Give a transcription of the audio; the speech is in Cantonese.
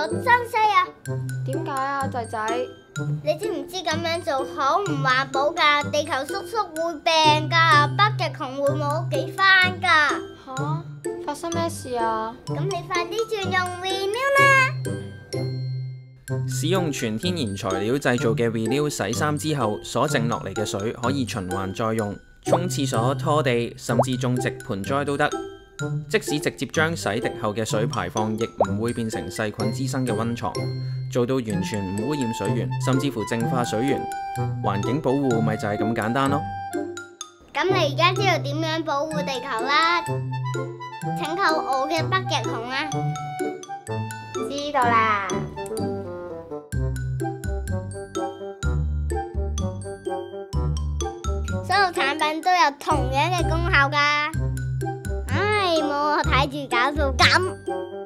我真西啊！點解啊，仔仔？你知唔知咁樣做好唔環保噶？地球叔叔會病噶，北極熊會冇屋企返噶。吓？發生咩事啊？咁你快啲轉用 Renew 啦！使用全天然材料製造嘅 Renew 洗衫之後所剩落嚟嘅水可以循環再用，沖廁所、拖地，甚至種植盆栽都得。即使直接將洗滌後嘅水排放，亦唔會變成細菌滋生嘅溫床，做到完全唔污染水源，甚至乎淨化水源。環境保護咪就係咁簡單咯。咁你而家知道點樣保護地球啦？請靠我嘅北極熊啊！知道啦。所有產品都有同樣嘅功效㗎。唉，冇我睇住搞到咁。